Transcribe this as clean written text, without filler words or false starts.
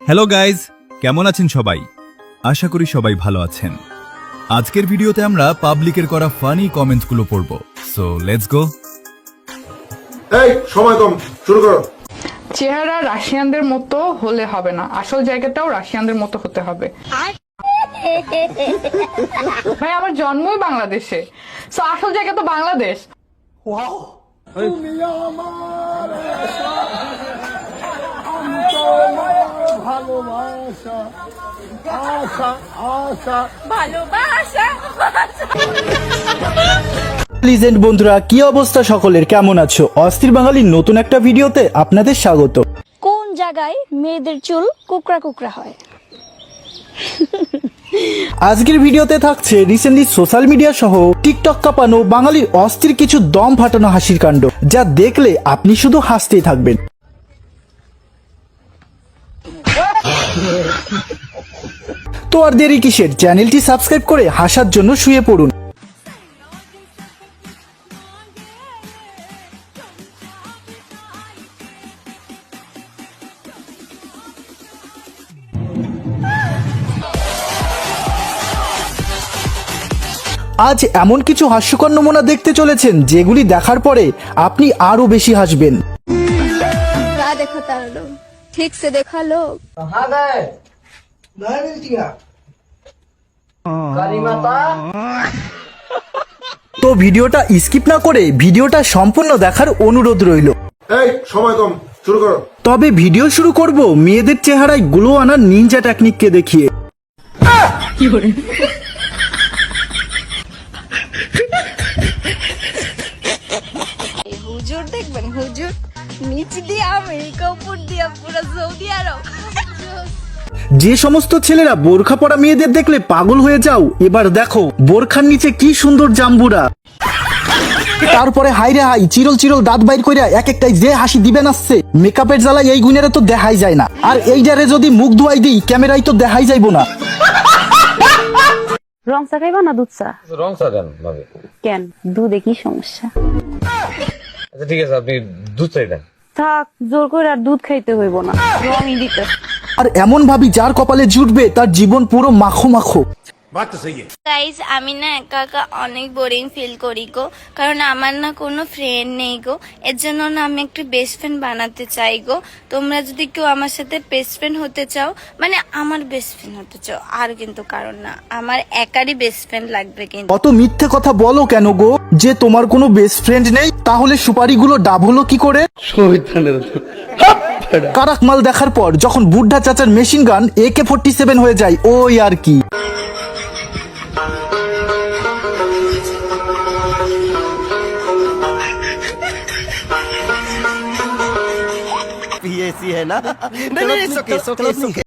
Hello guys, কেমন আছেন সবাই? আশা করি সবাই ভালো আছেন। আজকের ভিডিওতে আমরা পাবলিকের করা ফানি কমেন্টসগুলো পড়ব। So let's go. এই সময় কম, শুরু করো। চেহারা রাশিয়ানদের মতো হলে হবে না, আসল জায়গাটাও রাশিয়ানদের মতো হতে হবে। ভাই আমার জন্মই বাংলাদেশে, সো আসল জায়গা তো বাংলাদেশ। লিজেন্ড বন্ধুরা, কি অবস্থা সকলের? কেমন আছো? অস্থির বাঙালির নতুন একটা ভিডিওতে আপনাদের স্বাগত। কোন জায়গায় মেয়েদের চুল কুকড়া কুকড়া হয়? আজকের ভিডিওতে থাকছে রিসেন্টলি সোশ্যাল মিডিয়া সহ টিকটক কাঁপানো বাঙালির অস্থির কিছু দম ফাটানো হাসির কাণ্ড, যা দেখলে আপনি শুধু হাসতেই থাকবেন। তো আর দেরি কিসের, চ্যানেলটি সাবস্ক্রাইব করে হাসার জন্য শুয়ে পড়ুন। আজ এমন কিছু হাস্যকর নমুনা দেখতে চলেছেন যেগুলি দেখার পরে আপনি আরো বেশি হাসবেন। देखो तारो ठीक से देखा लो। তো ভিডিওটা স্কিপ না করে ভিডিওটা সম্পূর্ণ দেখার অনুরোধ রইল। এই সময় কম, শুরু করো। তবে ভিডিও শুরু করব মেয়েদের চেহারায় গ্লো আনার নিনজা টেকনিককে দেখিয়ে। হুজুর দেখবেন, হুজুর নিচ দিয়ে আমেরিকা, উপর দিয়ে পুরো সৌদি আরব। যে সমস্ত ছেলেরা বোরখা পরা মেয়েদের দেখলে পাগল হয়ে যাও, এবার দেখো বোরখার নিচে কি সুন্দর জাম্বুরা। তারপরে হাই রে হাই, চিরল চিরল দাঁত বাইর কইরা এক একটাই যে হাসি দিবেন আসছে। মেকআপের জ্বালায় এই গুণেরা তো দেখাই যায় না, আর এইটারে যদি মুখ ধোয়াই দিই ক্যামেরায় তো দেখাই যাইব না। রং চা খাইবা না দুধ চা? রং চা দেন ভাবে। কেন, দুধে কি সমস্যা? আচ্ছা ঠিক আছে, আপনি দুধ চাই দেন। থাক, জোর করে আর দুধ খাইতে হইব না, রঙই দিতে। আর এমন ভাবি যার কপালে জুটবে তার জীবন পুরো মাখো মাখো। গাইজ আমি না একা একা অনেক বোরিং ফিল করি গো, কারণ আমার না কোনো ফ্রেন্ড নেই গো। এর জন্য না আমি একটা বেস্ট ফ্রেন্ড বানাতে চাই গো। তোমরা যদি কেউ আমার সাথে বেস্ট ফ্রেন্ড হতে চাও, মানে আমার বেস্ট ফ্রেন্ড হতে চাও, আর কিন্তু কারণ না, আমার একারই বেস্ট ফ্রেন্ড লাগবে। কিন্তু অত মিথ্যে কথা বলো কেন গো, যে তোমার কোনো বেস্ট ফ্রেন্ড নেই? তাহলে সুপারিগুলো ডাব হলো কি করে? কারাক মাল দেখার পর যখন বুদ্ধা চাচার মেশিন গান AK-47 হয়ে যায়, ওই আর কি। ये ऐसी है ना। नहीं नहीं,